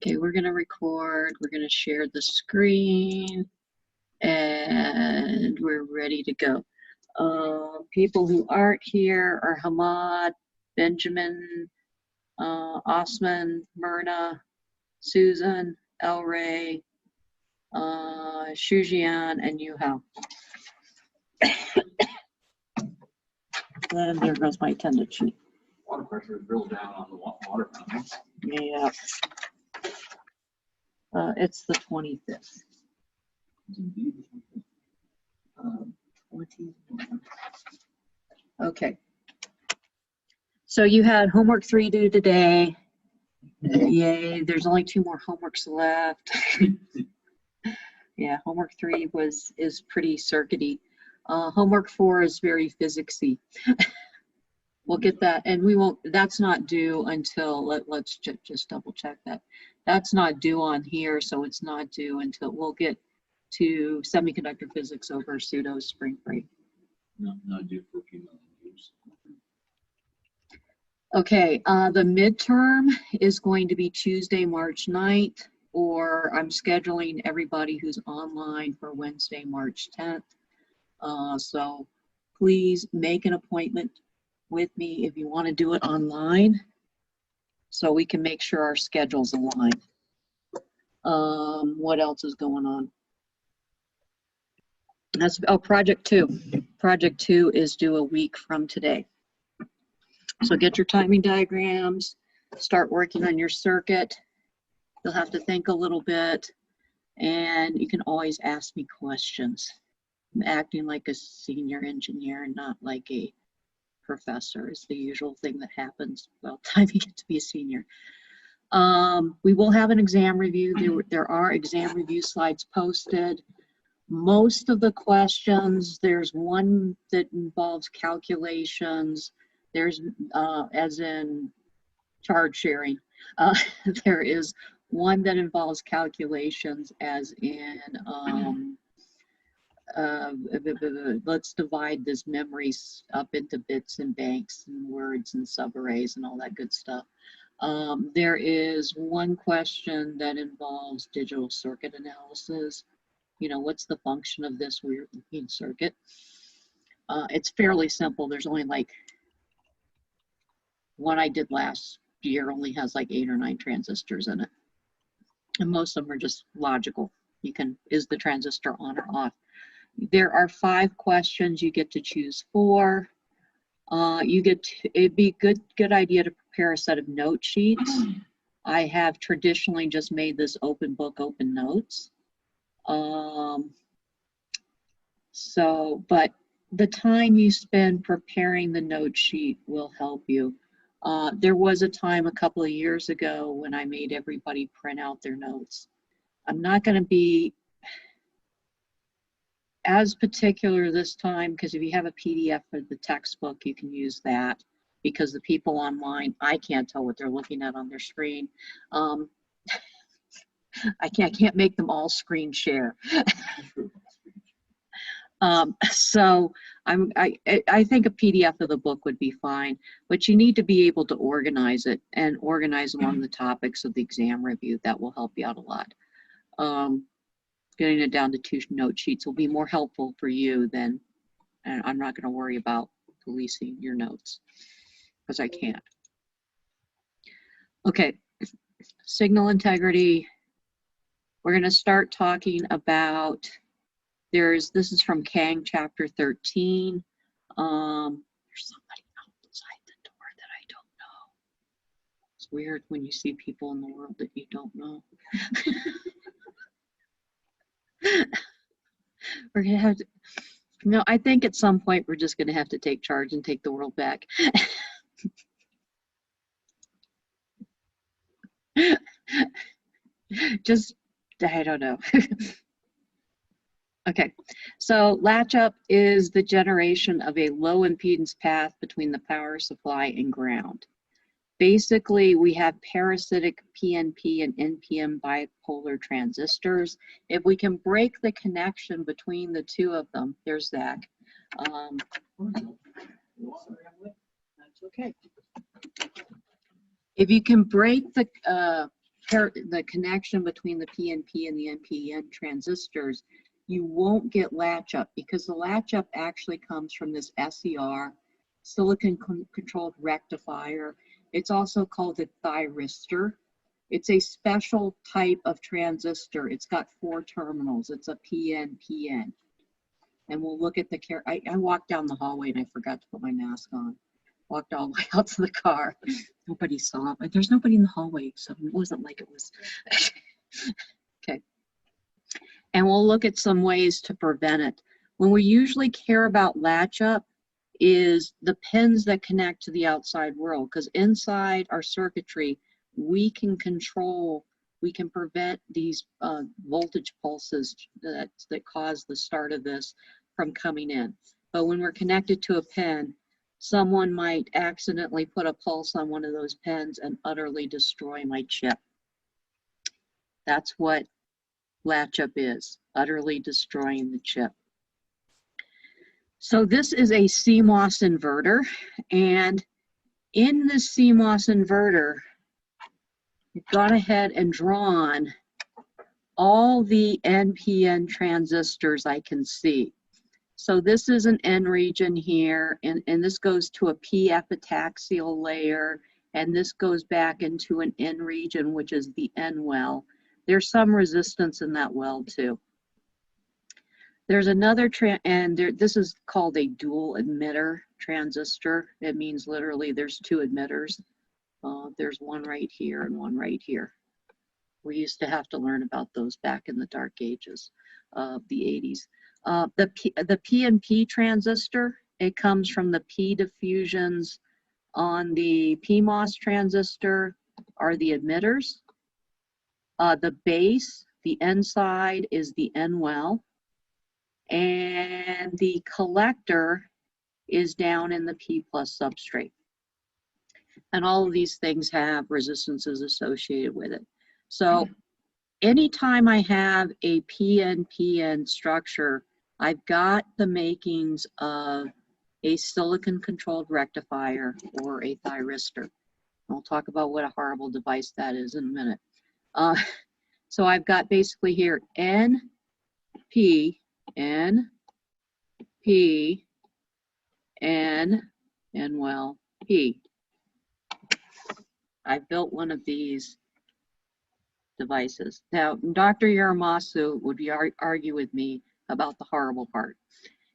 Okay, we're going to record. We're going to share the screen, and we're ready to go. People who aren't here are Hamad, Benjamin, Osman, Myrna, Susan, El Ray, Shujian, and Yuhao. And there goes my attendance sheet. Water pressure is real down on the water fountains. Yeah. It's the 25th. Okay. So you had homework 3 due today. Yay, there's only 2 more homeworks left. Yeah, homework 3 is pretty circuity. Homework 4 is very physicsy. We'll get that, and we won't, that's not due until, let's just double check that. That's not due on here, so it's not due until we'll get to semiconductor physics over pseudo spring break. No, not due for a few million years. Okay, the midterm is going to be Tuesday, March 9th, or I'm scheduling everybody who's online for Wednesday, March 10th. So please make an appointment with me if you want to do it online, so we can make sure our schedules align. What else is going on? That's, oh, project 2. Project 2 is due a week from today. So get your timing diagrams, start working on your circuit. You'll have to think a little bit, and you can always ask me questions. I'm acting like a senior engineer and not like a professor. Is the usual thing that happens by the time you get to be a senior. We will have an exam review. There are exam review slides posted. Most of the questions, there's one that involves calculations. There's, as in charge sharing, there is one that involves calculations, as in, let's divide this memories up into bits and banks and words and subarrays and all that good stuff. There is one question that involves digital circuit analysis. You know, what's the function of this weird looking circuit? It's fairly simple. There's only like, one I did last year only has like 8 or 9 transistors in it. And most of them are just logical. You can, is the transistor on or off? There are 5 questions. You get to choose 4. It'd be good idea to prepare a set of note sheets. I have traditionally just made this open book, open notes. But the time you spend preparing the note sheet will help you. There was a time a couple of years ago when I made everybody print out their notes. I'm not going to be as particular this time, because if you have a PDF for the textbook, you can use that, because the people online, I can't tell what they're looking at on their screen. I can't make them all screen share. So I think a PDF of the book would be fine, but you need to be able to organize it and organize along the topics of the exam review. That will help you out a lot. Getting it down to 2 note sheets will be more helpful for you than, and I'm not going to worry about policing your notes because I can't. Okay, signal integrity. We're going to start talking about, this is from Kang chapter 13. There's somebody outside the door that I don't know. It's weird when you see people in the world that you don't know. We're gonna have to, no, I think at some point we're just gonna have to take charge and take the world back. Just, I don't know. Okay, so latch up is the generation of a low impedance path between the power supply and ground. Basically, we have parasitic PNP and NPN bipolar transistors. If we can break the connection between the 2 of them, there's Zach. That's okay. If you can break the the connection between the PNP and the NPN transistors, you won't get latch up, because the latch up actually comes from this SER, silicon controlled rectifier. It's also called a thyristor. It's a special type of transistor. It's got 4 terminals. It's a PNPN. And we'll look at the I walked down the hallway and I forgot to put my mask on. Walked all the way out to the car. Nobody saw it. There's nobody in the hallway, so it wasn't like it was. Okay. And we'll look at some ways to prevent it. When we usually care about latch up is the pins that connect to the outside world, because inside our circuitry, we can control, we can prevent these voltage pulses that cause the start of this from coming in. But when we're connected to a pin, someone might accidentally put a pulse on one of those pins and utterly destroy my chip. That's what latch up is, utterly destroying the chip. So this is a CMOS inverter, and in this CMOS inverter, we've gone ahead and drawn all the NPN transistors I can see. So this is an N region here, and this goes to a P epitaxial layer, and this goes back into an N region, which is the N well. There's some resistance in that well too. There's another, this is called a dual emitter transistor. It means literally there's 2 emitters. There's one right here and one right here. We used to have to learn about those back in the dark ages of the 80s. The PNP transistor, it comes from the P diffusions on the PMOS transistor are the emitters. The base, the N side is the N well. And the collector is down in the P plus substrate. And all of these things have resistances associated with it. So anytime I have a PNPN structure, I've got the makings of a silicon controlled rectifier or a thyristor. We'll talk about what a horrible device that is in a minute. So I've got basically here N, P, N, P, N, and well, P. I built one of these devices. Now, Dr. Yaramasu would argue with me about the horrible part,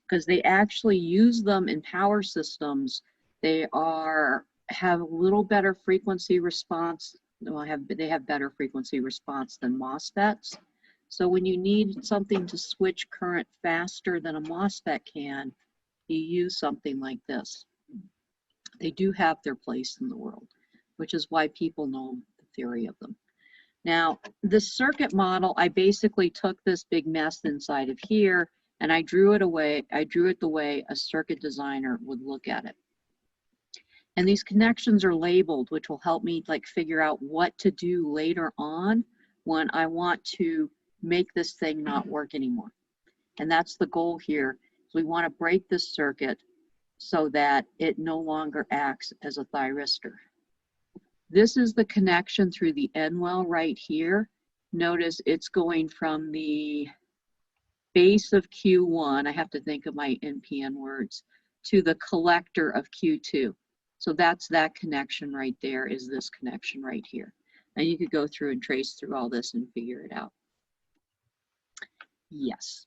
because they actually use them in power systems. They have a little better frequency response. Well, they have better frequency response than MOSFETs. So when you need something to switch current faster than a MOSFET can, you use something like this. They do have their place in the world, which is why people know the theory of them. Now, the circuit model, I basically took this big mess inside of here and I drew it away. I drew it the way a circuit designer would look at it. And these connections are labeled, which will help me like figure out what to do later on when I want to make this thing not work anymore. And that's the goal here. We want to break this circuit so that it no longer acts as a thyristor. This is the connection through the N well right here. Notice it's going from the base of Q1, I have to think of my NPN words, to the collector of Q2. So that's that connection right there, is this connection right here. And you could go through and trace through all this and figure it out. Yes.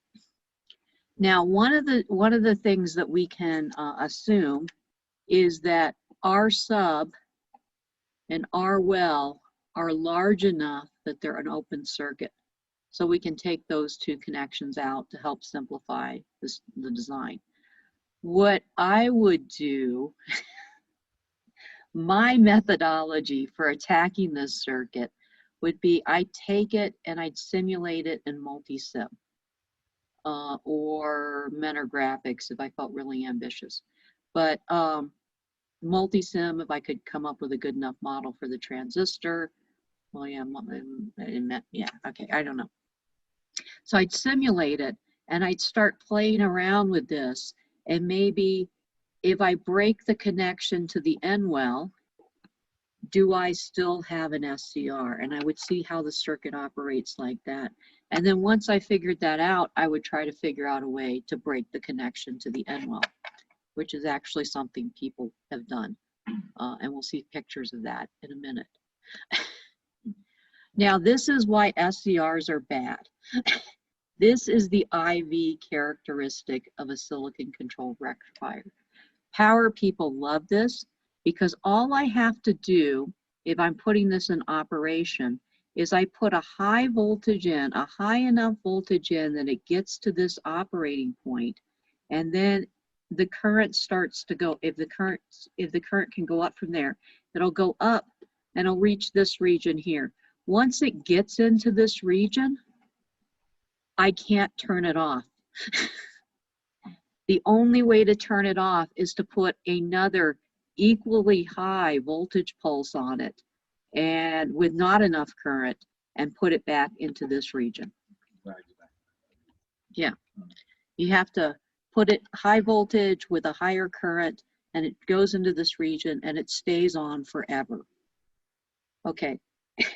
Now, one of the things that we can assume is that our sub and our well are large enough that they're an open circuit. So we can take those 2 connections out to help simplify the design. What I would do, my methodology for attacking this circuit would be I'd take it and I'd simulate it in multi-sim. Or Mentor graphics if I felt really ambitious. But multi-sim, if I could come up with a good enough model for the transistor. Well, yeah, okay, I don't know. So I'd simulate it and I'd start playing around with this, and maybe if I break the connection to the N well, do I still have an SCR? And I would see how the circuit operates like that. And then once I figured that out, I would try to figure out a way to break the connection to the end well, which is actually something people have done. And we'll see pictures of that in a minute. Now, this is why SCRs are bad. This is the IV characteristic of a silicon-controlled rectifier. Power people love this because all I have to do, if I'm putting this in operation, is I put a high voltage in, a high enough voltage in that it gets to this operating point, and then the current starts to go. If the current can go up from there, it'll go up and it'll reach this region here. Once it gets into this region, I can't turn it off. The only way to turn it off is to put another equally high voltage pulse on it and with not enough current and put it back into this region. Yeah, you have to put it high voltage with a higher current and it goes into this region and it stays on forever. Okay. If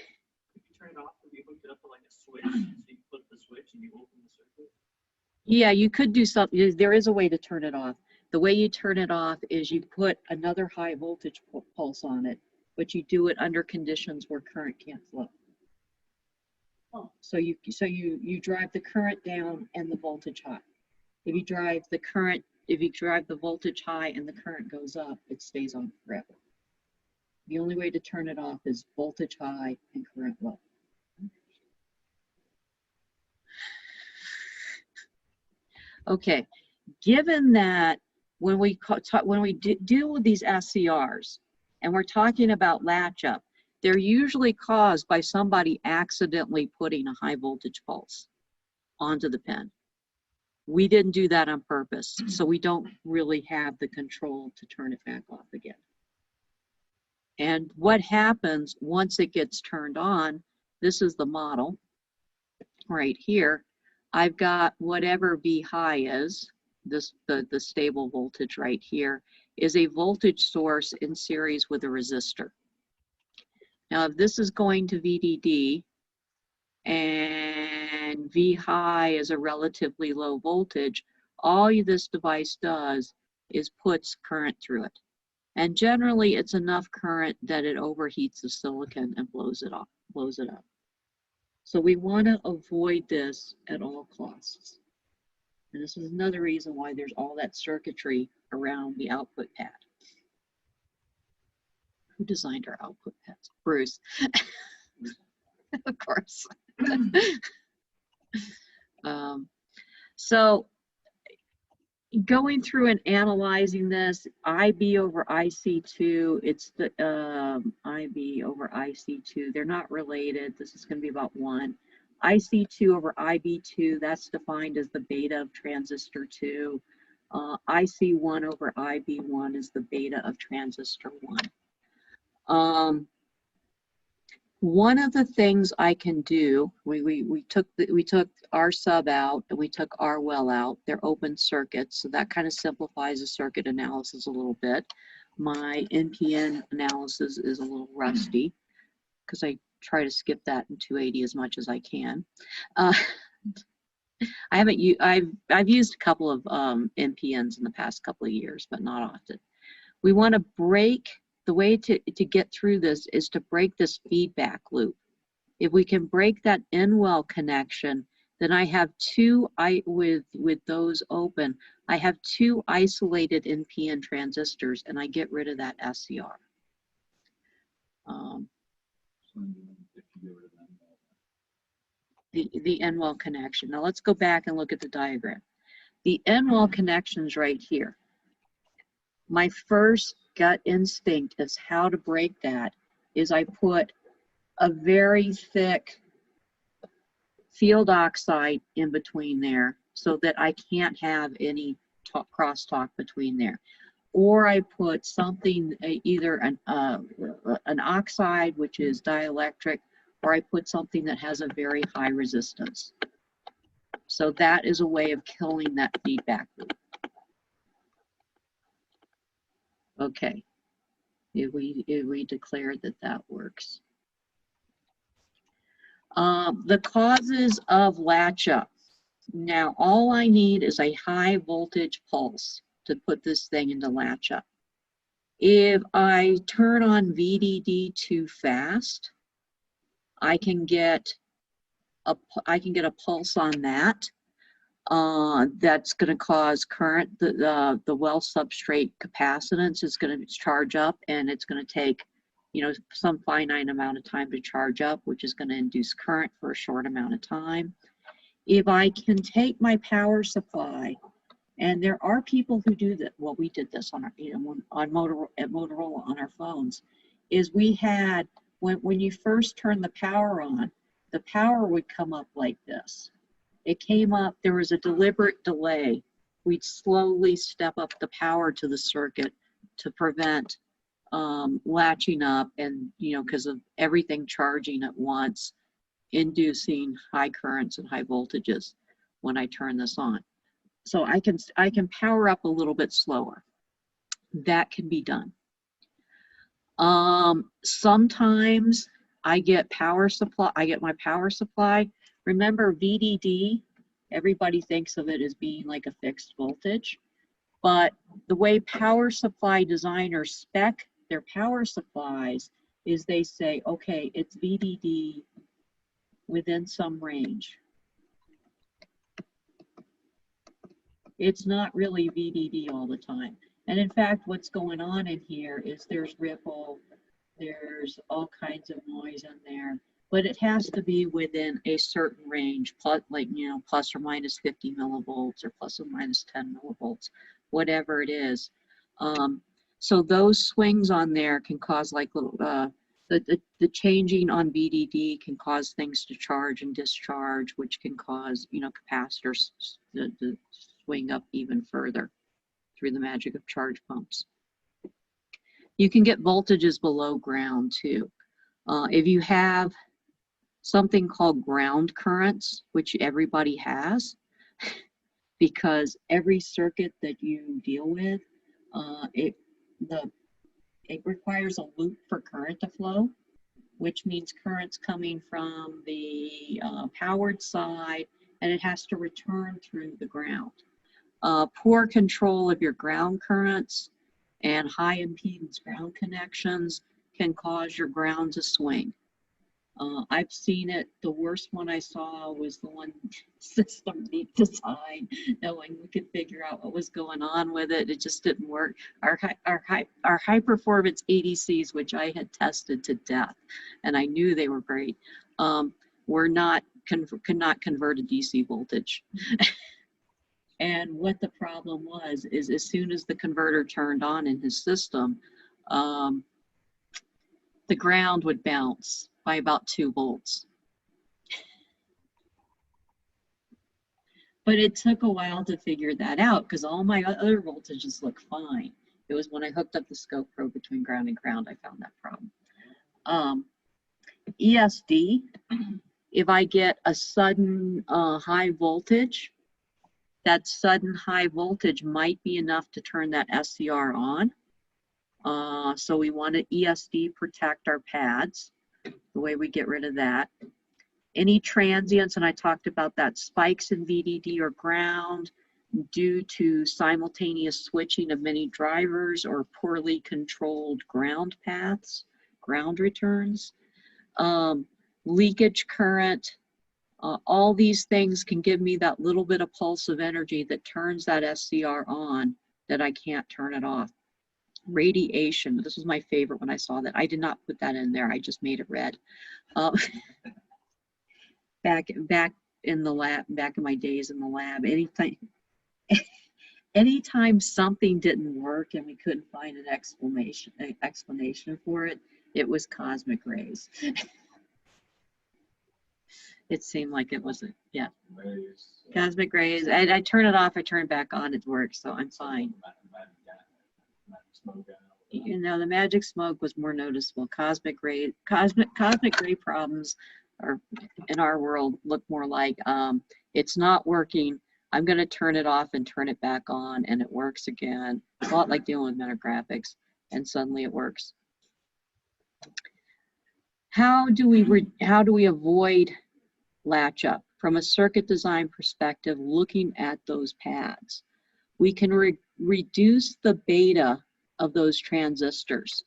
you turn it off, would you hook it up to like a switch? So you flip the switch and you open the circuit? Yeah, you could do something. There is a way to turn it off. The way you turn it off is you put another high voltage pulse on it, but you do it under conditions where current can't flow. Oh. So you drive the current down and the voltage high. If you drive the voltage high and the current goes up, it stays on forever. The only way to turn it off is voltage high and current low. Okay, given that when we deal with these SCRs and we're talking about latch up, they're usually caused by somebody accidentally putting a high voltage pulse onto the pin. We didn't do that on purpose, so we don't really have the control to turn it back off again. And what happens once it gets turned on, this is the model right here. I've got whatever V high is, the stable voltage right here, is a voltage source in series with a resistor. Now, if this is going to VDD and V high is a relatively low voltage, all this device does is puts current through it. And generally, it's enough current that it overheats the silicon and blows it up. So we want to avoid this at all costs. And this is another reason why there's all that circuitry around the output pad. Who designed our output pads? Bruce. Of course. So going through and analyzing this, IB over IC2, it's the IB over IC2. They're not related. This is going to be about 1. IC2 over IB2, that's defined as the beta of transistor 2. IC1 over IB1 is the beta of transistor 1. One of the things I can do, we took our sub out and we took our well out. They're open circuits, so that kind of simplifies the circuit analysis a little bit. My NPN analysis is a little rusty because I try to skip that in 280 as much as I can. I've used a couple of NPNs in the past couple of years, but not often. We want to break. The way to get through this is to break this feedback loop. If we can break that in-well connection, then I have with those open, I have 2 isolated NPN transistors and I get rid of that SCR. The in-well connection. Now let's go back and look at the diagram. The in-well connection's right here. My first gut instinct is how to break that is I put a very thick field oxide in between there so that I can't have any crosstalk between there. Or I put something, either an oxide, which is dielectric, or I put something that has a very high resistance. So that is a way of killing that feedback loop. Okay. if we declare that that works. The causes of latch up. Now, all I need is a high voltage pulse to put this thing into latch up. If I turn on VDD too fast, I can get a pulse on that. That's going to cause current. The well substrate capacitance is going to charge up, and it's going to take, you know, some finite amount of time to charge up, which is going to induce current for a short amount of time. If I can take my power supply, and there are people who do that. Well, we did this on our, you know, on Motorola on our phones, is we had, when you first turn the power on, the power would come up like this. It came up, there was a deliberate delay. We'd slowly step up the power to the circuit to prevent latching up, and, you know, because of everything charging at once, inducing high currents and high voltages when I turn this on. So I can power up a little bit slower. That can be done. Sometimes I get power supply. I get my power supply. Remember VDD, everybody thinks of it as being like a fixed voltage, but the way power supply designers spec their power supplies is they say, okay, it's VDD within some range. It's not really VDD all the time. And in fact, what's going on in here is there's ripple, there's all kinds of noise in there, but it has to be within a certain range, plus, like, you know, plus or minus 50 millivolts or plus or minus 10 millivolts, whatever it is. So those swings on there can cause like little, the changing on VDD can cause things to charge and discharge, which can cause, you know, capacitors to swing up even further through the magic of charge pumps. You can get voltages below ground too. If you have something called ground currents, which everybody has, because every circuit that you deal with, it requires a loop for current to flow, which means current's coming from the powered side, and it has to return through the ground. Poor control of your ground currents and high impedance ground connections can cause your ground to swing. I've seen it. The worst one I saw was the one system deep design, knowing we could figure out what was going on with it. It just didn't work. Our high performance ADCs, which I had tested to death, and I knew they were great, could not convert a DC voltage. And what the problem was is, as soon as the converter turned on in his system, the ground would bounce by about 2 volts. But it took a while to figure that out because all my other voltages look fine. It was when I hooked up the scope probe between ground and ground, I found that problem. ESD, if I get a sudden high voltage, that sudden high voltage might be enough to turn that SCR on. So we want to ESD protect our pads, the way we get rid of that. Any transients, and I talked about that, spikes in VDD or ground due to simultaneous switching of many drivers or poorly controlled ground paths, ground returns, leakage current, all these things can give me that little bit of pulse of energy that turns that SCR on that I can't turn it off. Radiation, this was my favorite when I saw that. I did not put that in there, I just made it red. Back in the lab, back in my days in the lab, anytime something didn't work and we couldn't find an explanation for it, it was cosmic rays. It seemed like it wasn't, yeah. Cosmic rays. I turn it off, I turn it back on, it works, so I'm fine. You know, the magic smoke was more noticeable. Cosmic ray problems are, in our world, look more like it's not working. I'm going to turn it off and turn it back on, and it works again. A lot like dealing with mental graphics, and suddenly it works. How do we avoid latch up? From a circuit design perspective, looking at those pads, we can reduce the beta of those transistors.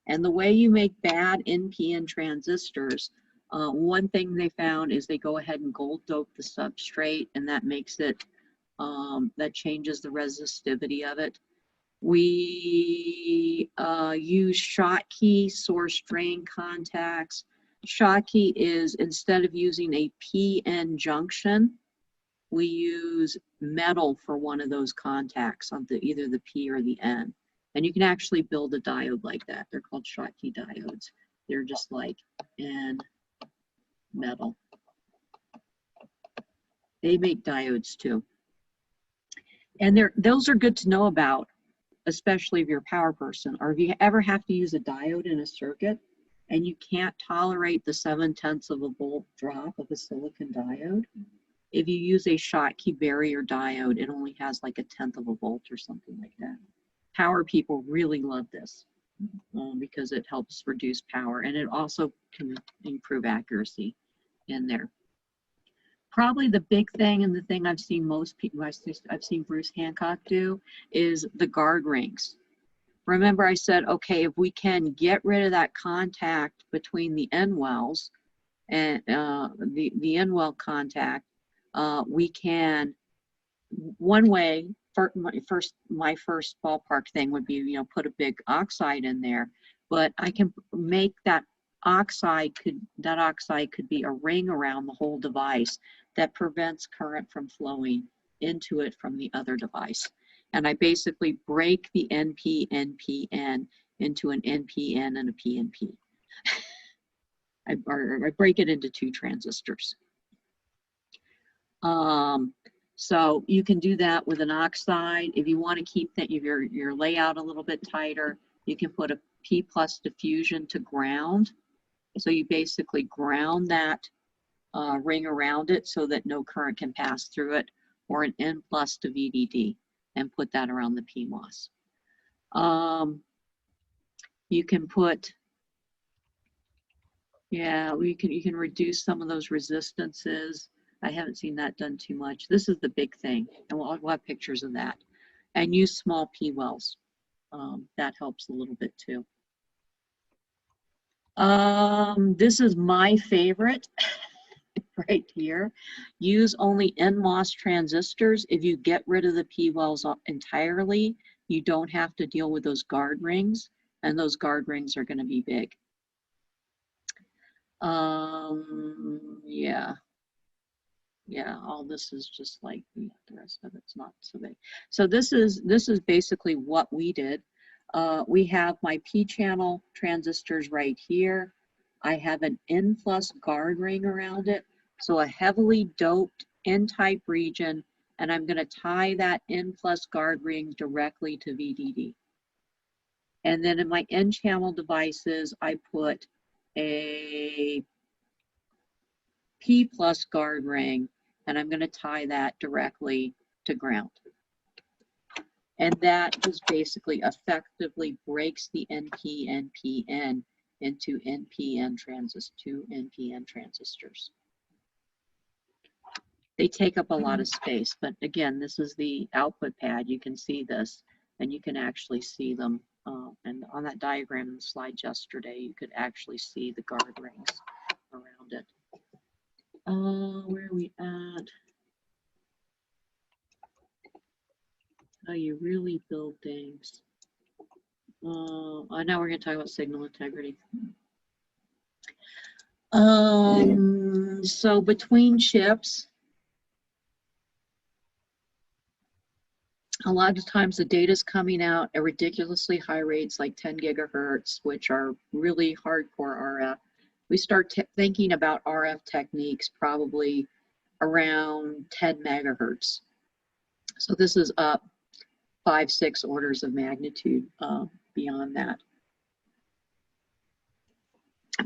And the way you make bad NPN transistors, one thing they found is they go ahead and gold dope the substrate, and that makes it, that changes the resistivity of it. We use Schottky source drain contacts. Schottky is, instead of using a PN junction, we use metal for one of those contacts on either the P or the N. And you can actually build a diode like that. They're called Schottky diodes. They're just like N metal. They make diodes too. And those are good to know about, especially if you're a power person, or if you ever have to use a diode in a circuit and you can't tolerate the 0.7 of a volt drop of a silicon diode. If you use a Schottky barrier diode, it only has like 1/10 of a volt or something like that. Power people really love this because it helps reduce power, and it also can improve accuracy in there. Probably the big thing, and the thing I've seen most people, I've seen Bruce Hancock do, is the guard rings. Remember I said, okay, if we can get rid of that contact between the end wells and the end well contact, we can, one way, my first ballpark thing would be, you know, put a big oxide in there, but I can make that oxide could be a ring around the whole device that prevents current from flowing into it from the other device. And I basically break the NP-NPN into an NPN and a PNP. I break it into 2 transistors. So you can do that with an oxide. If you want to keep your layout a little bit tighter, you can put a P+ diffusion to ground. So you basically ground that ring around it so that no current can pass through it, or an N+ to VDD, and put that around the PMOS. You can put, yeah, you can reduce some of those resistances. I haven't seen that done too much. This is the big thing, and we'll have pictures of that. And use small P wells. That helps a little bit too. This is my favorite right here. Use only NMOS transistors. If you get rid of the P wells entirely, you don't have to deal with those guard rings, and those guard rings are going to be big. Yeah, all this is just like the rest of it's not so big. So this is basically what we did. We have my P channel transistors right here. I have an N+ guard ring around it, so a heavily doped N-type region, and I'm going to tie that N+ guard ring directly to VDD. And then in my N channel devices, I put a P+ guard ring, and I'm going to tie that directly to ground. And that just basically effectively breaks the NP-NPN into NPN transistors, 2 NPN transistors. They take up a lot of space, but again, this is the output pad. You can see this, and you can actually see them. And on that diagram in the slide yesterday, you could actually see the guard rings around it. Where are we at? How you really build things. Now we're going to talk about signal integrity. So between chips, a lot of times the data is coming out at ridiculously high rates, like 10 gigahertz, which are really hardcore RF. We start thinking about RF techniques probably around 10 megahertz. So this is up 5-6 orders of magnitude beyond that.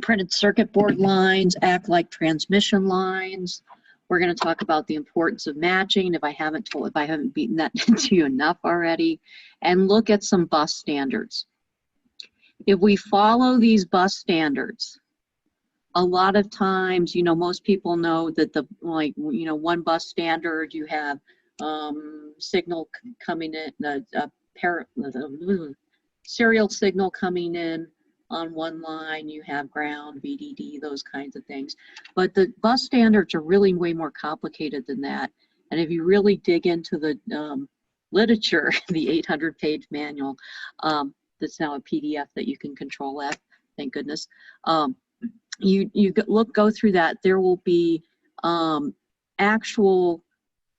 Printed circuit board lines act like transmission lines. We're going to talk about the importance of matching if I haven't beaten that into you enough already, and look at some bus standards. if we follow these bus standards, a lot of times, you know, most people know that the, like, you know, one bus standard, you have signal coming in, serial signal coming in on one line, you have ground, VDD, those kinds of things. But the bus standards are really way more complicated than that. And if you really dig into the literature, the 800-page manual, that's now a PDF that you can control F, thank goodness. You go through that, there will be actual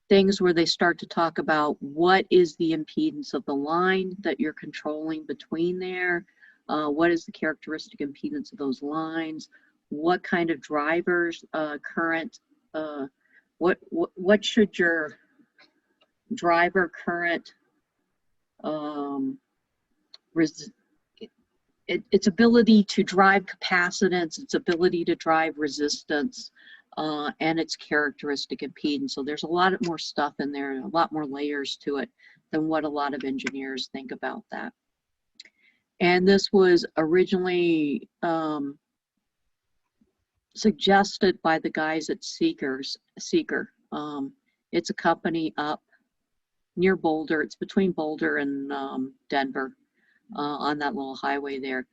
things where they start to talk about what is the impedance of the line that you're controlling between there, what is the characteristic impedance of those lines, what kind of drivers current, what should your driver current its ability to drive capacitance, its ability to drive resistance, and its characteristic impedance. So there's a lot more stuff in there, a lot more layers to it than what a lot of engineers think about that. And this was originally suggested by the guys at Seeker. It's a company up near Boulder. It's between Boulder and Denver. On that little highway there.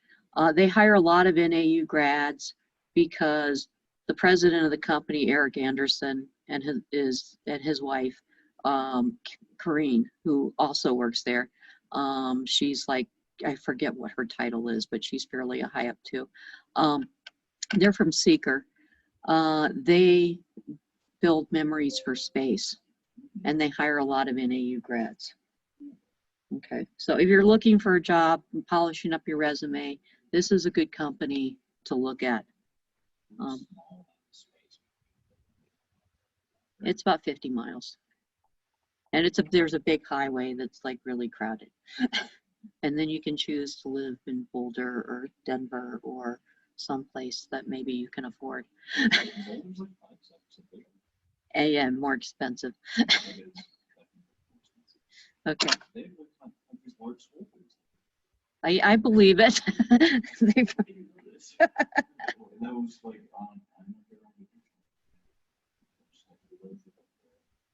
They hire a lot of NAU grads because the president of the company, Eric Anderson, and his wife, Corrine, who also works there. She's like, I forget what her title is, but she's fairly high up too. They're from Seeker. They build memories for space, and they hire a lot of NAU grads. Okay, so if you're looking for a job and polishing up your resume, this is a good company to look at. It's about 50 miles. And there's a big highway that's like really crowded. And then you can choose to live in Boulder or Denver or someplace that maybe you can afford. AM, more expensive. Okay. I believe it.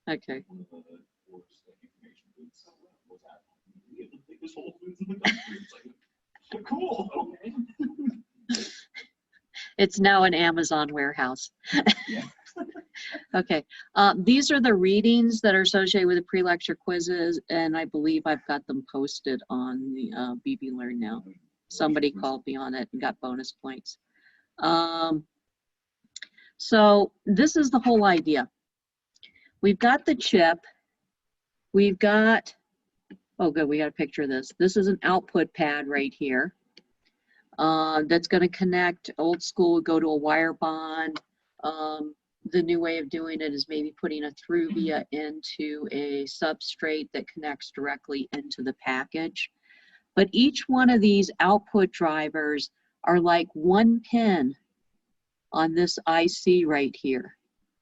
Okay. Cool. It's now an Amazon warehouse. Okay, these are the readings that are associated with the pre-lecture quizzes, and I believe I've got them posted on the BB Learn now. Somebody called me on it and got bonus points. So this is the whole idea. We've got the chip. We've got, oh good, we got a picture of this. This is an output pad right here. That's going to connect. Old school would go to a wire bond. The new way of doing it is maybe putting a through via into a substrate that connects directly into the package. But each one of these output drivers are like one pin on this IC right here.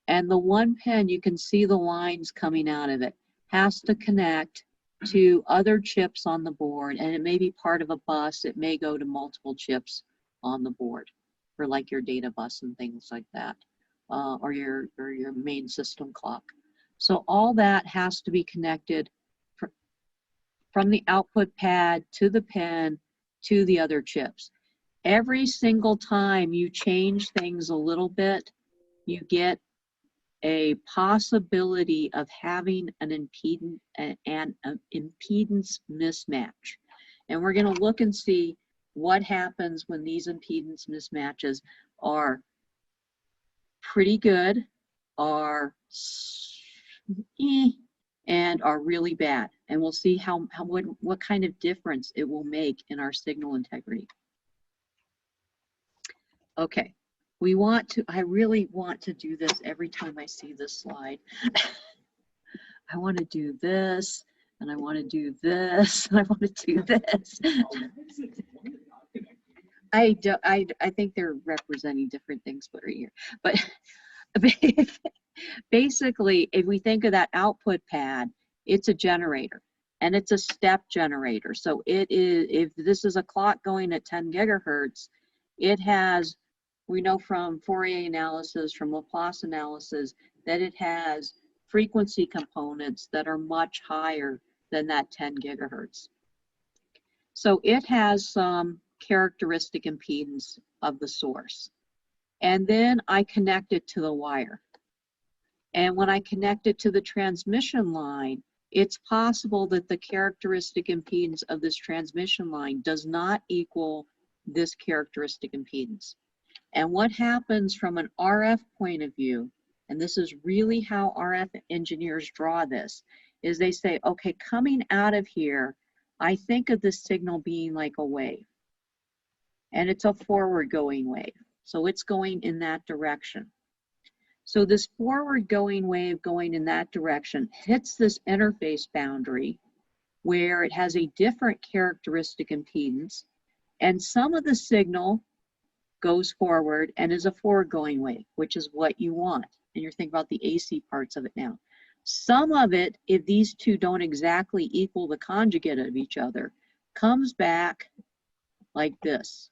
And the one pin, you can see the lines coming out of it, has to connect to other chips on the board, and it may be part of a bus. It may go to multiple chips on the board for like your data bus and things like that, or your main system clock. So all that has to be connected from the output pad to the pin to the other chips. Every single time you change things a little bit, you get a possibility of having an impedance mismatch. And we're going to look and see what happens when these impedance mismatches are pretty good, are and are really bad. And we'll see what kind of difference it will make in our signal integrity. Okay. I really want to do this every time I see this slide. I want to do this, and I want to do this, and I want to do this. I think they're representing different things but right here. But basically, if we think of that output pad, it's a generator. and it's a step generator. So it is, if this is a clock going at 10 gigahertz, it has, we know from Fourier analysis, from Laplace analysis, that it has frequency components that are much higher than that 10 gigahertz. So it has some characteristic impedance of the source. And then I connect it to the wire. And when I connect it to the transmission line, it's possible that the characteristic impedance of this transmission line does not equal this characteristic impedance. And what happens from an RF point of view, and this is really how RF engineers draw this, is they say, okay, coming out of here, I think of this signal being like a wave. And it's a forward going wave. So it's going in that direction. So this forward going wave going in that direction hits this interface boundary where it has a different characteristic impedance, and some of the signal goes forward and is a forward going wave, which is what you want. And you're thinking about the AC parts of it now. Some of it, if these two don't exactly equal the conjugate of each other, comes back like this.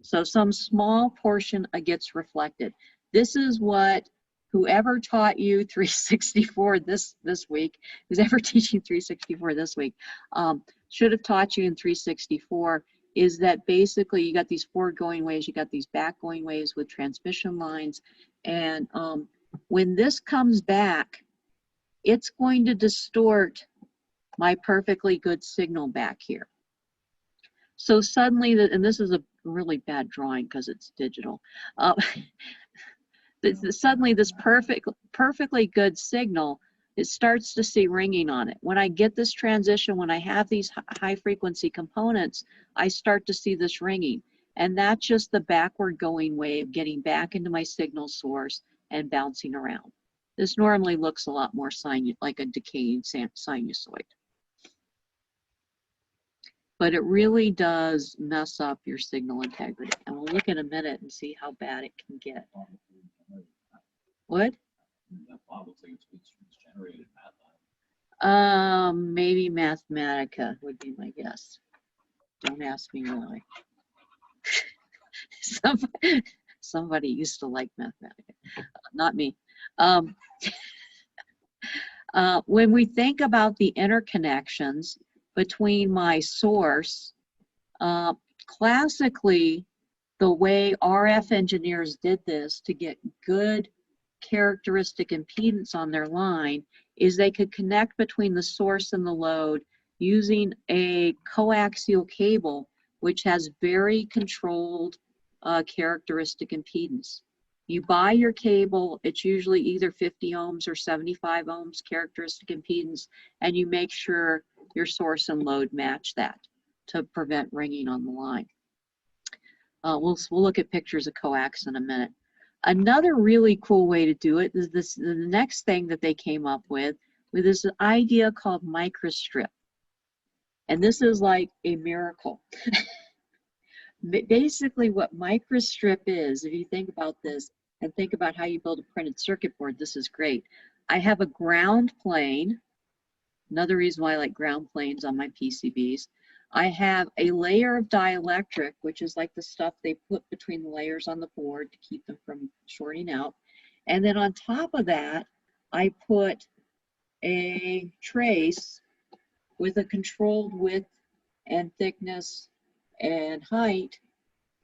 So some small portion gets reflected. This is what whoever taught you 364 this week, who's ever teaching 364 this week, should have taught you in 364, is that basically you got these forward going waves, you got these back going waves with transmission lines, and when this comes back, it's going to distort my perfectly good signal back here. So suddenly, and this is a really bad drawing because it's digital, suddenly this perfectly good signal, it starts to see ringing on it. When I get this transition, when I have these high frequency components, I start to see this ringing. And that's just the backward going wave getting back into my signal source and bouncing around. This normally looks a lot more like a decaying sinusoid. But it really does mess up your signal integrity. And we'll look in a minute and see how bad it can get. What? That plot looks like it's generated math. Maybe Mathematica would be my guess. Don't ask me why. Somebody used to like Mathematica, not me. When we think about the interconnections between my source, classically, the way RF engineers did this to get good characteristic impedance on their line is they could connect between the source and the load using a coaxial cable, which has very controlled characteristic impedance. You buy your cable, it's usually either 50 ohms or 75 ohms characteristic impedance, and you make sure your source and load match that to prevent ringing on the line. We'll look at pictures of coax in a minute. Another really cool way to do it is the next thing that they came up with this idea called microstrip. And this is like a miracle. Basically what microstrip is, if you think about this and think about how you build a printed circuit board, this is great. I have a ground plane. Another reason why I like ground planes on my PCBs. I have a layer of dielectric, which is like the stuff they put between the layers on the board to keep them from shorting out. And then on top of that, I put a trace with a controlled width and thickness and height,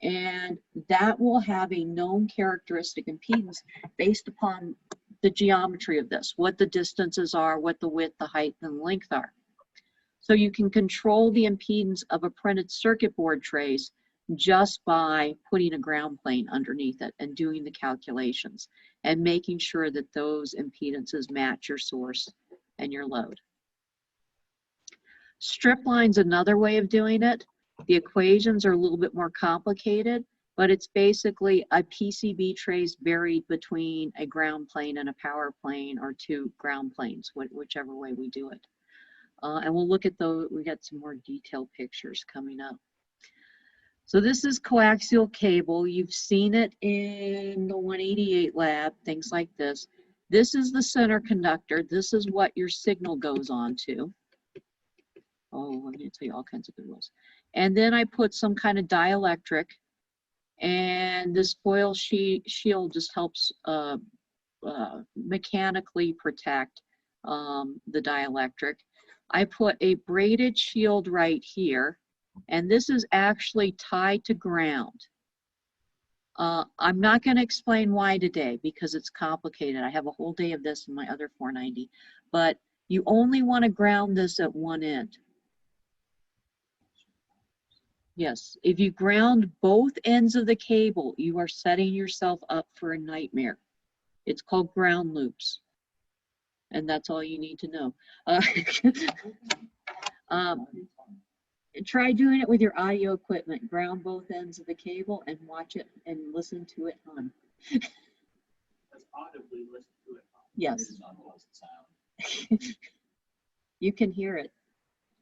and that will have a known characteristic impedance based upon the geometry of this, what the distances are, what the width, the height, and the length are. So you can control the impedance of a printed circuit board trace just by putting a ground plane underneath it and doing the calculations and making sure that those impedances match your source and your load. Strip line's another way of doing it. The equations are a little bit more complicated, but it's basically a PCB trace buried between a ground plane and a power plane, or two ground planes, whichever way we do it. And we'll look at those. We got some more detailed pictures coming up. So this is coaxial cable. You've seen it in the 188 lab, things like this. This is the center conductor. This is what your signal goes on to. Oh, I'm going to tell you all kinds of good rules. And then I put some kind of dielectric, and this foil shield just helps mechanically protect the dielectric. I put a braided shield right here, and this is actually tied to ground. I'm not going to explain why today because it's complicated. I have a whole day of this in my other 490, but you only want to ground this at one end. Yes, if you ground both ends of the cable, you are setting yourself up for a nightmare. It's called ground loops, and that's all you need to know. Try doing it with your audio equipment. Ground both ends of the cable and watch it and listen to it hum. Let's audibly listen to it. Yes. It's not a pleasant sound. You can hear it.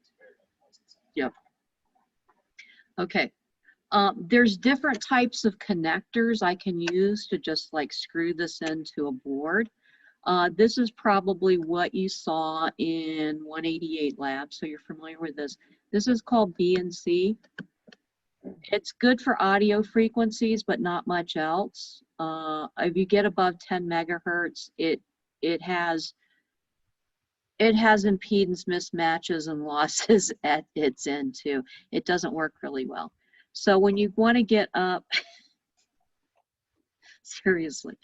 It's very unpleasant sound. Yep. Okay. There's different types of connectors I can use to just like screw this into a board. This is probably what you saw in 188 Lab, so you're familiar with this. This is called B&C. It's good for audio frequencies, but not much else. If you get above 10 megahertz, it has impedance mismatches and losses at its end too. It doesn't work really well. So when you want to get up, seriously,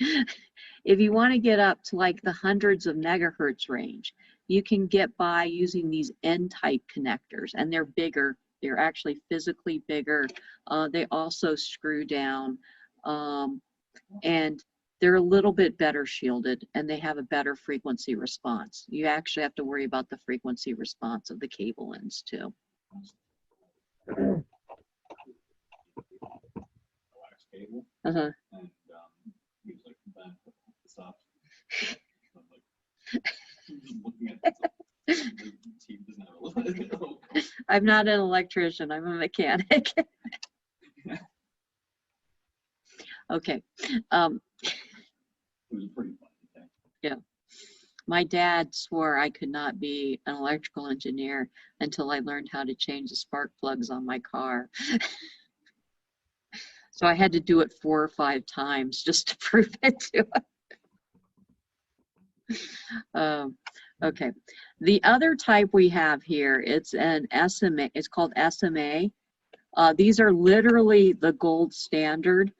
if you want to get up to like the hundreds of megahertz range, you can get by using these N-type connectors, and they're bigger. They're actually physically bigger. They also screw down, and they're a little bit better shielded, and they have a better frequency response. You actually have to worry about the frequency response of the cable ends too. Coax cable. Uh-huh. And he was like, "Ben, put this up." I'm like, just looking at this. The team doesn't have a little. I'm not an electrician, I'm a mechanic. Okay. It was a pretty funny thing. Yeah. My dad swore I could not be an electrical engineer until I learned how to change the spark plugs on my car. So I had to do it 4 or 5 times just to prove it to him. Okay. The other type we have here, it's an SMA. It's called SMA. These are literally the gold standard.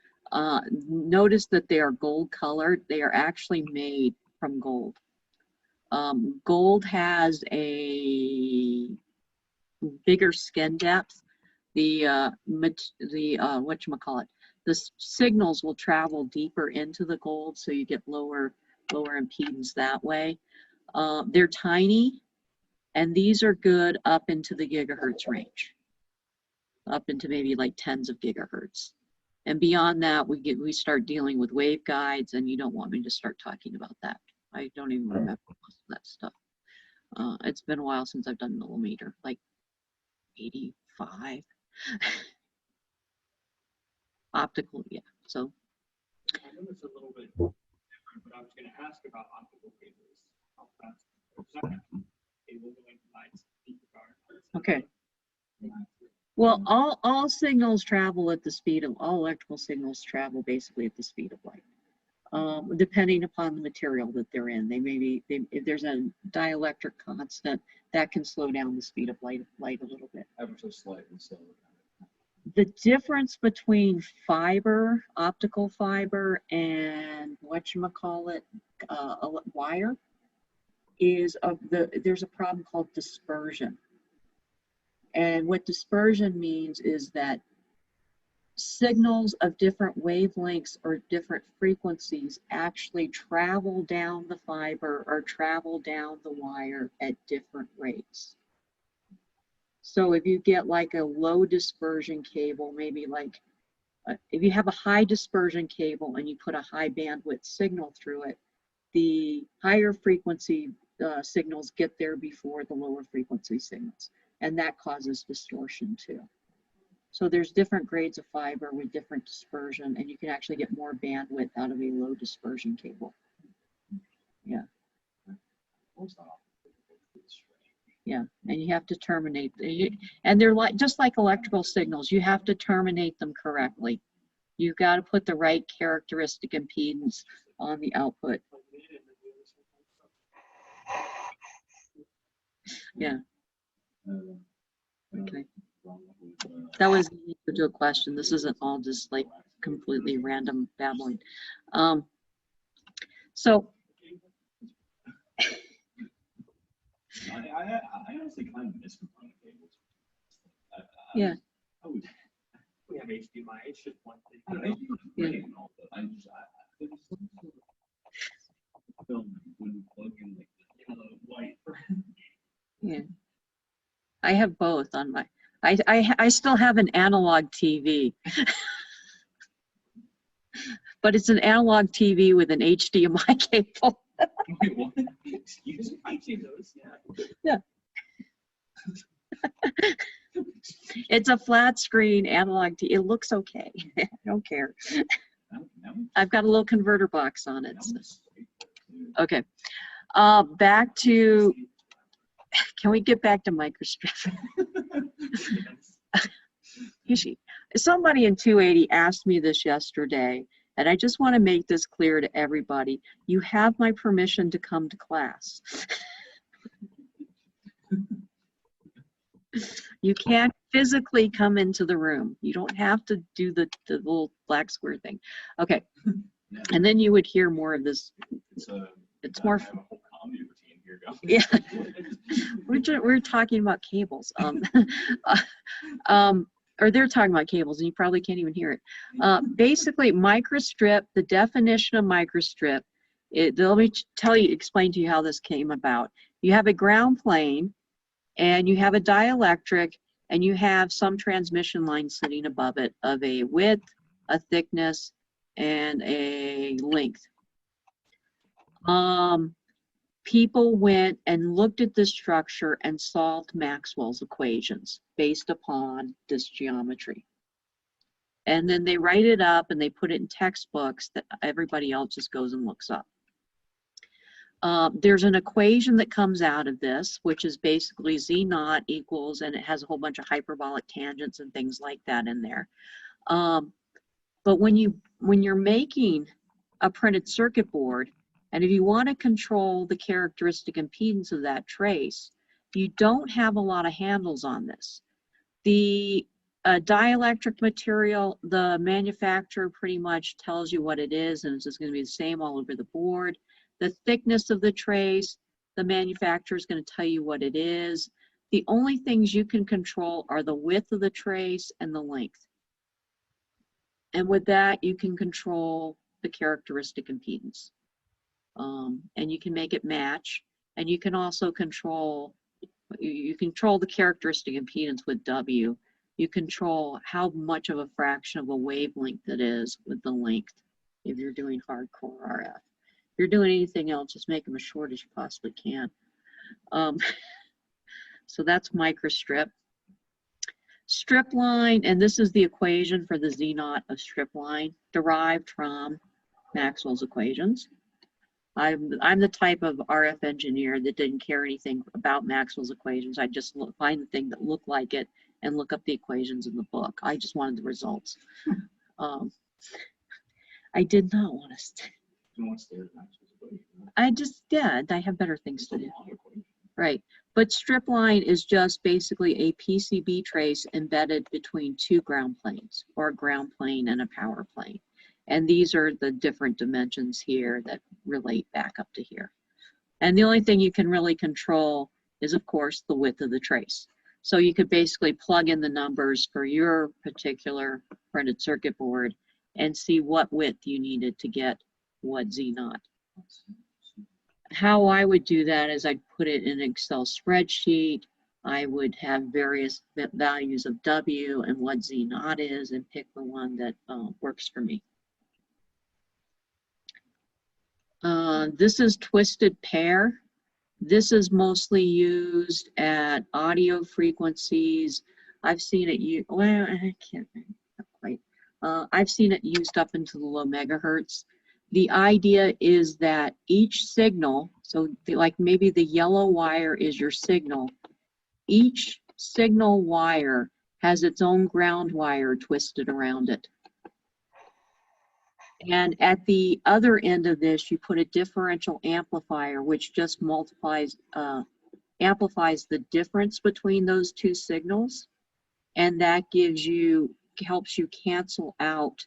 Notice that they are gold colored. They are actually made from gold. Gold has a bigger skin depth. The whatchamacallit, the signals will travel deeper into the gold, so you get lower impedance that way. They're tiny, and these are good up into the gigahertz range, up into maybe like tens of gigahertz. And beyond that, we start dealing with waveguides, and you don't want me to start talking about that. I don't even remember most of that stuff. It's been a while since I've done millimeter, like 85. Optical, yeah. So I know it's a little bit different, but I was going to ask about optical cables. How fast cable going to speed car? okay. Well, all signals travel at the speed of all electrical signals travel basically at the speed of light. Depending upon the material that they're in, if there's a dielectric constant, that can slow down the speed of light a little bit. Ever so slightly, so. The difference between fiber, optical fiber, and whatchamacallit, wire, is there's a problem called dispersion. And what dispersion means is that signals of different wavelengths or different frequencies actually travel down the fiber or travel down the wire at different rates. So if you get like a low dispersion cable, maybe like if you have a high dispersion cable and you put a high bandwidth signal through it, the higher frequency signals get there before the lower frequency signals, and that causes distortion too. So there's different grades of fiber with different dispersion, and you can actually get more bandwidth out of a low dispersion cable. Yeah. Most often, it's strange. Yeah, and you have to terminate, and they're like, just like electrical signals, you have to terminate them correctly. You've got to put the right characteristic impedance on the output. Yeah. Okay. That was the answer to a question. This isn't all just like completely random babbling. So I honestly kind of miss component cables. yeah, We have HDMI, it's just one thing. Yeah. Film wouldn't plug in like the yellow white. yeah. I have both on my. I still have an analog TV, but it's an analog TV with an HDMI cable. Wait, what? Excuse me? I've seen those, yeah. It's a flat screen analog TV. It looks okay. I don't care. I've got a little converter box on it. So. Okay. Back to. Can we get back to microstrip? Somebody in 280 asked me this yesterday, and I just want to make this clear to everybody. You have my permission to come to class. You can't physically come into the room. You don't have to do the little black square thing. Okay. And then you would hear more of this. It's more. Yeah, we're talking about cables. Or they're talking about cables, and you probably can't even hear it. Basically, microstrip. The definition of microstrip. Let me explain to you how this came about. You have a ground plane, and you have a dielectric, and you have some transmission line sitting above it of a width, a thickness, and a length. People went and looked at this structure and solved Maxwell's equations based upon this geometry. And then they write it up and they put it in textbooks that everybody else just goes and looks up. There's an equation that comes out of this, which is basically Z naught equals, and it has a whole bunch of hyperbolic tangents and things like that in there. But when you're making a printed circuit board, and if you want to control the characteristic impedance of that trace, you don't have a lot of handles on this. The dielectric material, the manufacturer pretty much tells you what it is, and it's just going to be the same all over the board. The thickness of the trace, the manufacturer is going to tell you what it is. The only things you can control are the width of the trace and the length. And with that, you can control the characteristic impedance. And you can make it match, and you can also control the characteristic impedance with W. You control how much of a fraction of a wavelength it is with the length if you're doing hardcore RF. If you're doing anything else, just make them as short as you possibly can. So that's microstrip. Strip line, and this is the equation for the Z naught of strip line, derived from Maxwell's equations. I'm the type of RF engineer that didn't care anything about Maxwell's equations. I just find the thing that looked like it and look up the equations in the book. I just wanted the results. I did not want to. I just did. I have better things to do. Right. But strip line is just basically a PCB trace embedded between two ground planes, or a ground plane and a power plane. And these are the different dimensions here that relate back up to here. And the only thing you can really control is, of course, the width of the trace. So you could basically plug in the numbers for your particular printed circuit board and see what width you needed to get what Z naught. How I would do that is I'd put it in an Excel spreadsheet. I would have various values of W and what Z naught is and pick the one that works for me. This is twisted pair. This is mostly used at audio frequencies. I've seen it used, well, I can't, not quite. I've seen it used up into the low megahertz. The idea is that each signal, so like maybe the yellow wire is your signal, each signal wire has its own ground wire twisted around it. And at the other end of this, you put a differential amplifier, which just amplifies the difference between those two signals. And that helps you cancel out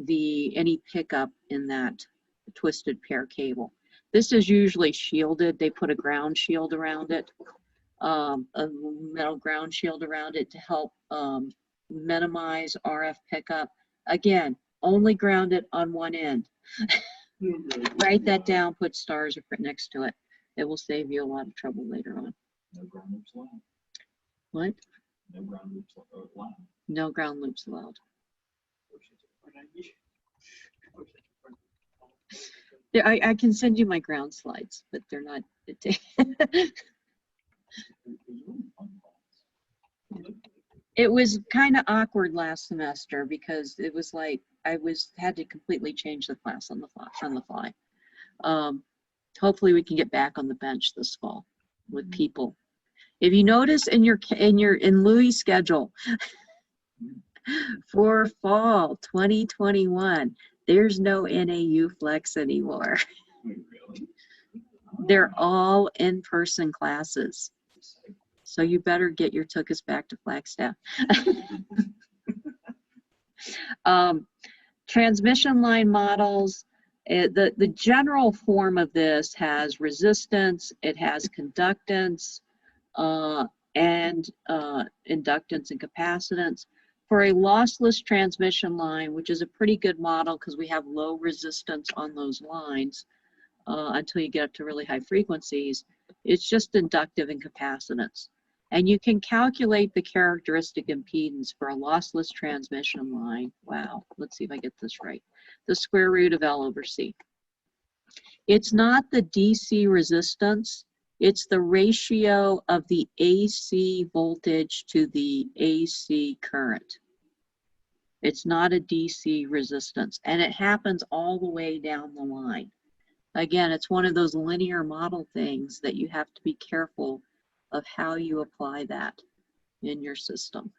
any pickup in that twisted pair cable. This is usually shielded. They put a ground shield around it, a metal ground shield around it to help minimize RF pickup. Again, only ground it on one end. Write that down, put stars next to it. It will save you a lot of trouble later on. No ground loops allowed. What? No ground loops allowed. No ground loops allowed. Yeah, I can send you my ground slides, but they're not. It was kind of awkward last semester because it was like I had to completely change the class on the fly. Hopefully we can get back on the bench this fall with people. If you notice in Louis' schedule for fall 2021, there's no NAU Flex anymore. They're all in-person classes. So you better get your tuchus back to Flagstaff. Transmission line models, the general form of this has resistance, it has conductance, and inductance and capacitance. For a lossless transmission line, which is a pretty good model because we have low resistance on those lines until you get up to really high frequencies, it's just inductive and capacitance. And you can calculate the characteristic impedance for a lossless transmission line. Wow, let's see if I get this right. The square root of L over C. It's not the DC resistance, it's the ratio of the AC voltage to the AC current. It's not a DC resistance, and it happens all the way down the line. Again, it's one of those linear model things that you have to be careful of how you apply that in your system.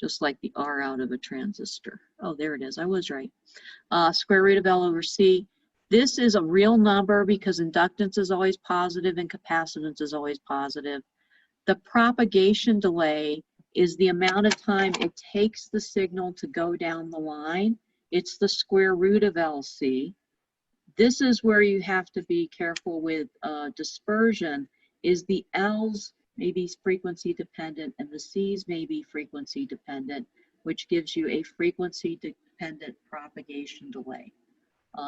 Just like the R out of a transistor. Oh, there it is, I was right. Square root of L over C. This is a real number because inductance is always positive and capacitance is always positive. The propagation delay is the amount of time it takes the signal to go down the line. It's the square root of LC. This is where you have to be careful with dispersion, is the L's may be frequency dependent and the C's may be frequency dependent, which gives you a frequency dependent propagation delay.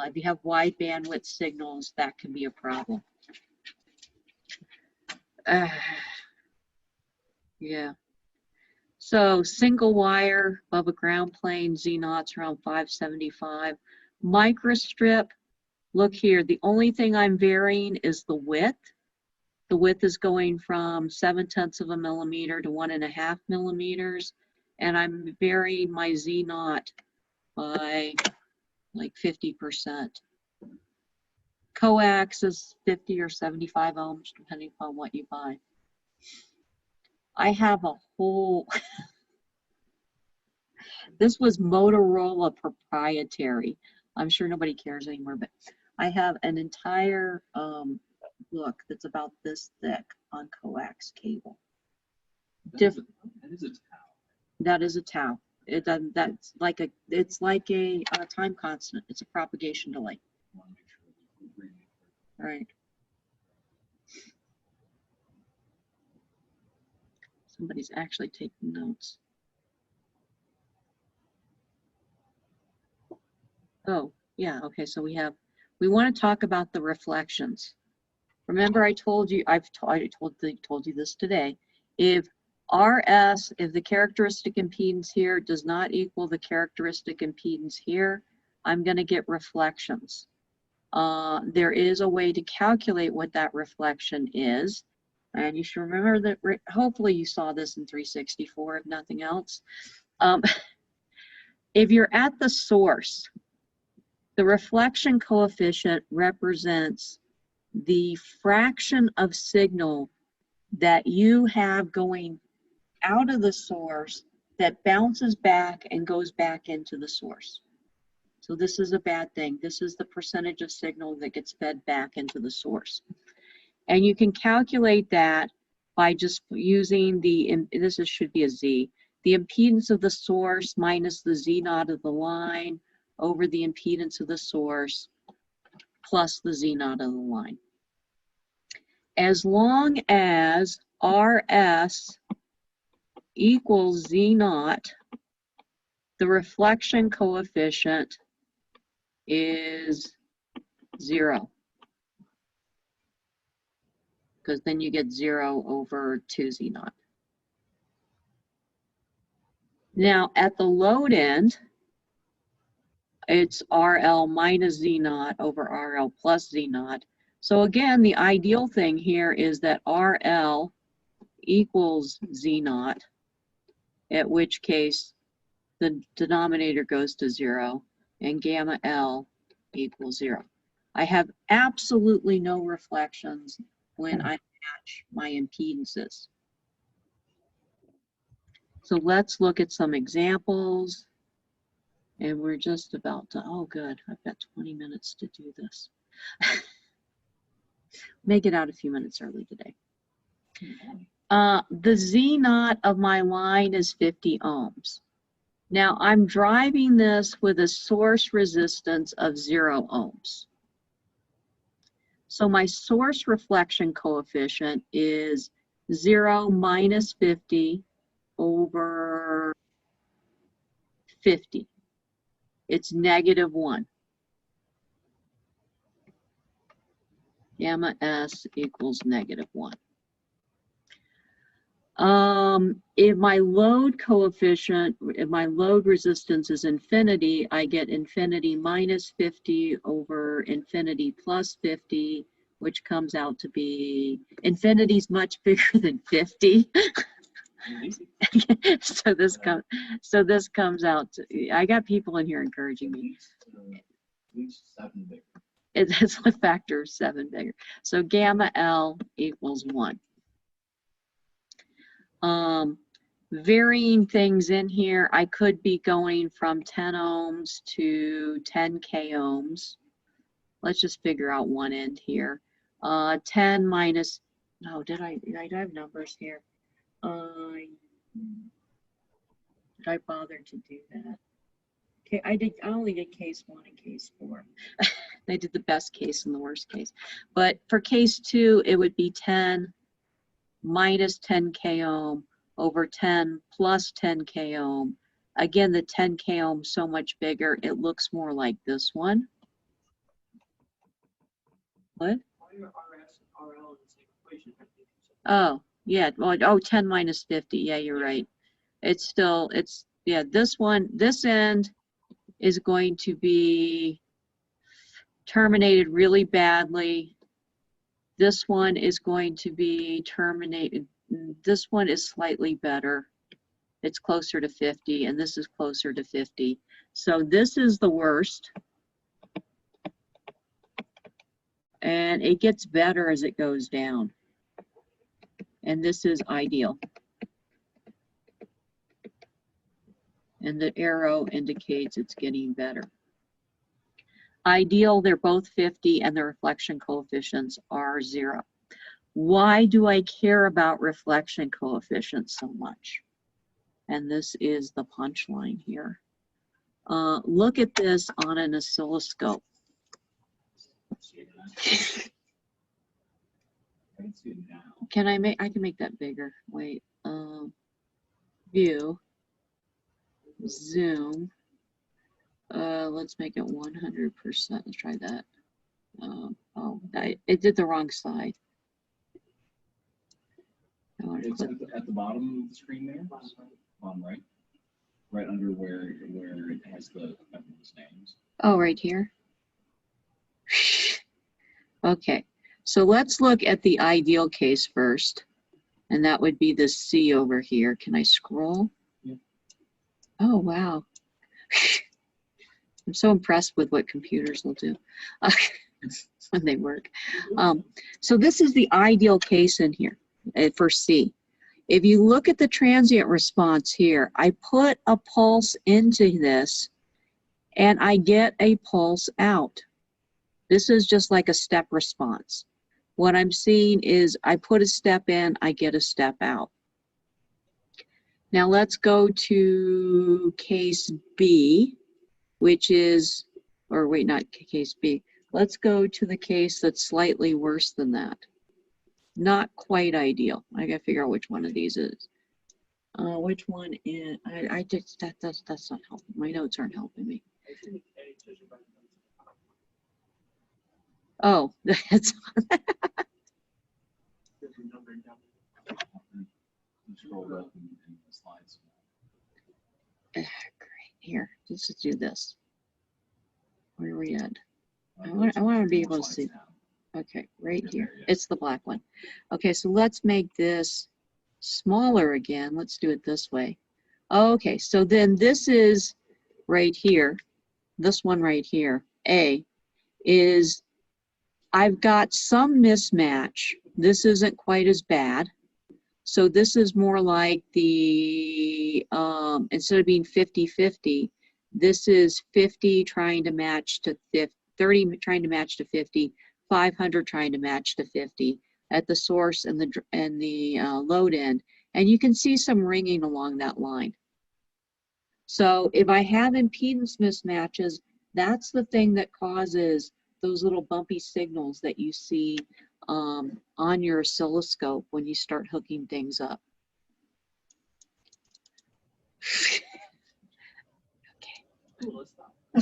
If you have wide bandwidth signals, that can be a problem. Yeah. So single wire above a ground plane, Z0's around 575. Microstrip, look here, the only thing I'm varying is the width. The width is going from 0.7 of a millimeter to 1.5 millimeters. And I'm varying my Z0 by like 50%. Coax is 50 or 75 ohms, depending upon what you buy. I have a whole, this was Motorola proprietary. I'm sure nobody cares anymore, but I have an entire book that's about this thick on coax cable. That is a tau. That is a tau. That's like it's like a time constant. It's a propagation delay. I want to make sure that we're reading it. Right. Somebody's actually taking notes. Oh, yeah, okay, so we want to talk about the reflections. Remember I told you, I told you this today, if the characteristic impedance here does not equal the characteristic impedance here, I'm going to get reflections. There is a way to calculate what that reflection is. And you should remember that, hopefully you saw this in 364, if nothing else. If you're at the source, The reflection coefficient represents the fraction of signal that you have going out of the source that bounces back and goes back into the source. So this is a bad thing. This is the percentage of signal that gets fed back into the source. And you can calculate that by just using should be a Z, the impedance of the source minus the Z0 of the line over the impedance of the source plus the Z0 of the line. As long as RS equals Z0, the reflection coefficient is 0. Because then you get 0 over 2Z0. Now, at the load end, it's RL minus Z0 over RL plus Z0. So again, the ideal thing here is that RL equals Z0, at which case the denominator goes to 0, and gamma L equals 0. I have absolutely no reflections when I match my impedances. So let's look at some examples. And we're just about to, oh good, I've got 20 minutes to do this. Make it out a few minutes early today. The Z0 of my line is 50 ohms. Now I'm driving this with a source resistance of 0 ohms. So my source reflection coefficient is 0 minus 50 over 50. It's -1. Gamma S equals -1. If my load coefficient, if my load resistance is infinity, I get infinity minus 50 over infinity plus 50, which comes out to be, infinity is much bigger than 50. so this comes out to, I got people in here encouraging me. At least 7 bigger. It's a factor of 7 bigger. So gamma L equals 1. Varying things in here, I could be going from 10 ohms to 10 k ohms. Let's just figure out one end here. 10 minus, no, did I have numbers here? Did I bother to do that? Okay, I only did case 1 and case 4. They did the best case and the worst case. But for case 2, it would be 10 minus 10 k ohm over 10 plus 10 k ohm. Again, the 10 k ohm so much bigger, it looks more like this one. What? All your RS and RL in the same equation. Oh, yeah. Well, oh, 10 minus 50. Yeah, you're right. It's still, yeah, this one, this end is going to be terminated really badly. This one is going to be terminated. This one is slightly better. It's closer to 50, and this is closer to 50. So this is the worst. And it gets better as it goes down. And this is ideal. And the arrow indicates it's getting better. Ideal, they're both 50, and the reflection coefficients are 0. Why do I care about reflection coefficients so much? And this is the punchline here. Look at this on an oscilloscope. I can see it now. I can make that bigger. Wait, view, zoom. Let's make it 100%. Let's try that. It did the wrong side. It's at the bottom of the screen there, bottom right under where it has the everyone's names. Oh, right here. Okay, so let's look at the ideal case first, and that would be the C over here. Can I scroll? Yeah. Oh, wow. I'm so impressed with what computers will do when they work. So this is the ideal case in here for C. If you look at the transient response here, I put a pulse into this and I get a pulse out. This is just like a step response. What I'm seeing is I put a step in, I get a step out. Now let's go to case B, which is, or wait, not case B. Let's go to the case that's slightly worse than that. Not quite ideal. I gotta figure out which one of these is. Which one is, I just, that's not helping. My notes aren't helping me. Oh, that's, Scroll up in the slides. great. Here, let's just do this. Where are we at? I want to be able to see. Okay, right here. It's the black one. Okay, so let's make this smaller again. Let's do it this way. Okay, so then this is right here. This one right here, A, is I've got some mismatch. This isn't quite as bad. So this is more like the, instead of being 50-50, this is 50 trying to match to 50, 30 trying to match to 50, 500 trying to match to 50 at the source and the load end. And you can see some ringing along that line. So if I have impedance mismatches, that's the thing that causes those little bumpy signals that you see on your oscilloscope when you start hooking things up. Okay,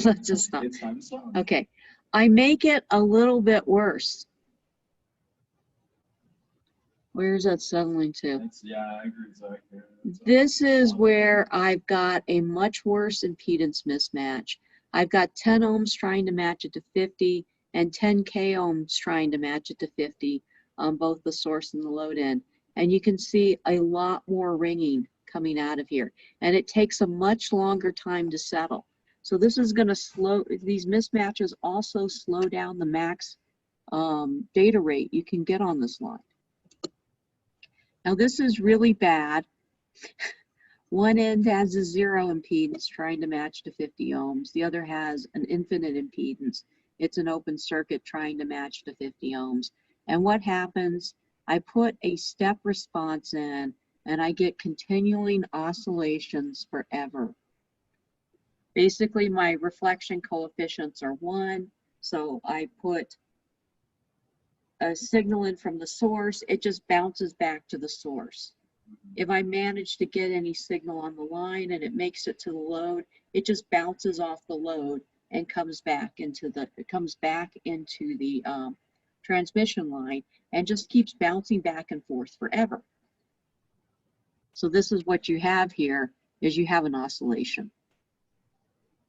let's just stop. It's time to stop. Okay, I make it a little bit worse. Where's that settling to? Yeah, I agree exactly. This is where I've got a much worse impedance mismatch. I've got 10 ohms trying to match it to 50 and 10 k ohms trying to match it to 50 on both the source and the load end. And you can see a lot more ringing coming out of here. And it takes a much longer time to settle. So this is going to slow, these mismatches also slow down the max data rate you can get on this line. Now this is really bad. One end has a 0 impedance trying to match to 50 ohms. The other has an infinite impedance. It's an open circuit trying to match to 50 ohms. And what happens? I put a step response in and I get continuing oscillations forever. Basically, my reflection coefficients are 1. So I put a signal in from the source, it just bounces back to the source. If I manage to get any signal on the line and it makes it to the load, it just bounces off the load and comes back into the transmission line and just keeps bouncing back and forth forever. So this is what you have here, is you have an oscillation.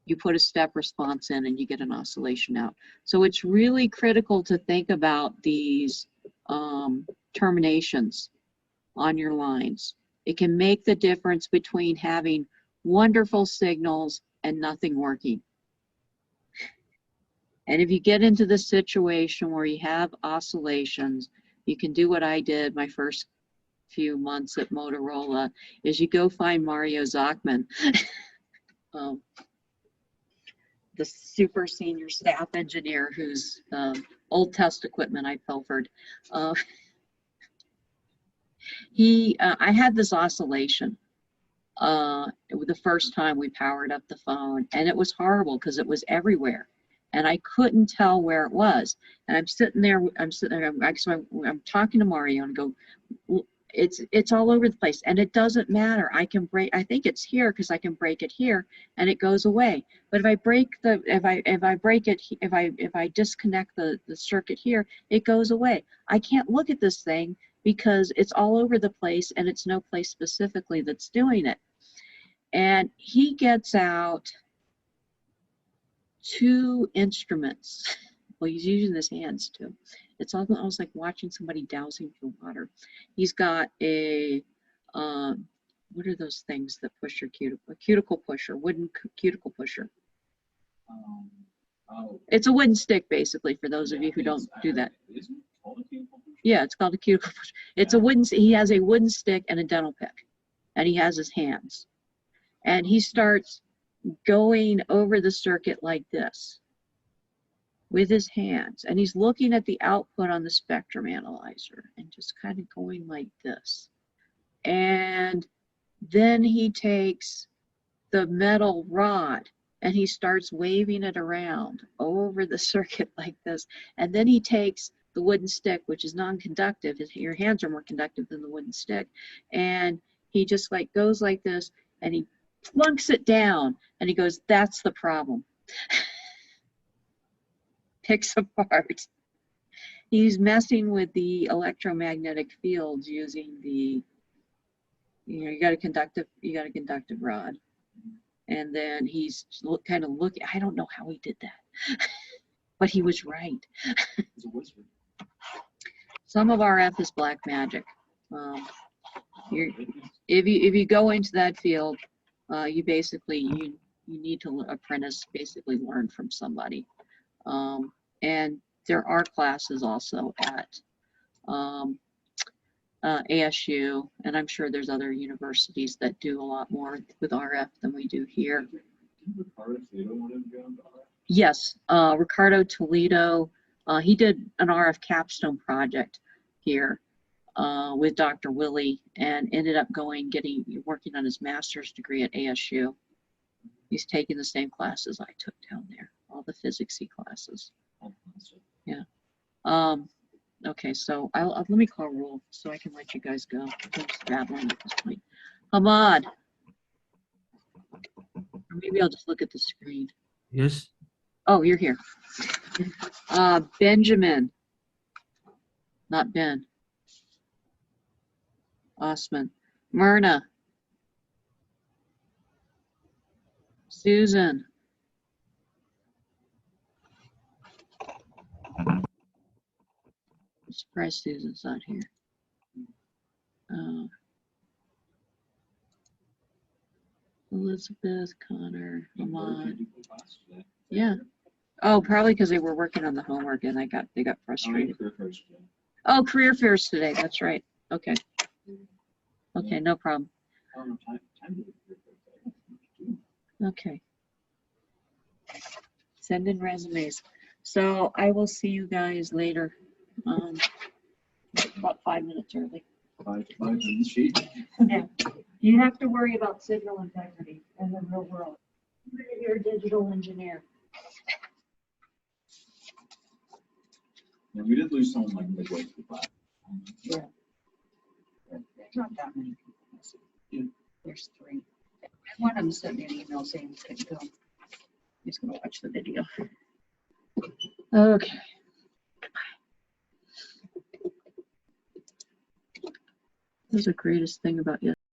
You put a step response in and you get an oscillation out. So it's really critical to think about these terminations on your lines. It can make the difference between having wonderful signals and nothing working. And if you get into the situation where you have oscillations, you can do what I did my first few months at Motorola, is you go find Mario Zachman, the super senior staff engineer whose old test equipment I pilfered. I had this oscillation the first time we powered up the phone, and it was horrible because it was everywhere and I couldn't tell where it was. And I'm sitting there, I'm talking to Mario and go, it's all over the place and it doesn't matter. I think it's here because I can break it here and it goes away. But if I disconnect the circuit here, it goes away. I can't look at this thing because it's all over the place and it's no place specifically that's doing it. And he gets out 2 instruments. Well, he's using his hands too. It's almost like watching somebody dousing for water. He's got a, what are those things that push your cuticle? A cuticle pusher, wooden cuticle pusher. Oh. It's a wooden stick, basically, for those of you who don't do that. Isn't it called a cuticle pusher? Yeah, it's called a cuticle pusher. It's a wooden, he has a wooden stick and a dental pick, and he has his hands. And he starts going over the circuit like this with his hands. And he's looking at the output on the spectrum analyzer and just kind of going like this. And then he takes the metal rod and he starts waving it around over the circuit like this. And then he takes the wooden stick, which is non-conductive. Your hands are more conductive than the wooden stick. And he just like goes like this and he plunks it down and he goes, that's the problem. Picks apart. He's messing with the electromagnetic fields using the, you got a conductive rod. And then he's kind of looking, I don't know how he did that, but he was right. He's a wizard. Some of RF is black magic. If you go into that field, you basically, you need to apprentice, basically learn from somebody. And there are classes also at ASU, and I'm sure there's other universities that do a lot more with RF than we do here. Yes, Ricardo Toledo, he did an RF capstone project here with Dr. Willie and ended up working on his master's degree at ASU. He's taking the same classes I took down there, all the physicsy classes. Yeah. Okay, so let me call roll so I can let you guys go. I'm just babbling at this point. Ahmad. Or maybe I'll just look at the screen. Yes. Oh, you're here. Benjamin. Not Ben. Osman. Myrna. Susan. I'm surprised Susan's not here. Elizabeth, Connor, Ahmad. Yeah. Oh, probably because they were working on the homework and they got frustrated. Oh, career fairs today. That's right. Okay. Okay, no problem. Okay. Send in resumes. So I will see you guys later. About 5 minutes early. 5 in the sheet. Yeah. You have to worry about signal integrity in the real world. You're a digital engineer. Yeah, we did lose someone like midway through class. Yeah. There's not that many people. Yeah. There's 3. One of them sent me an email saying he couldn't go. He's going to watch the video. Okay. This is the greatest thing about you.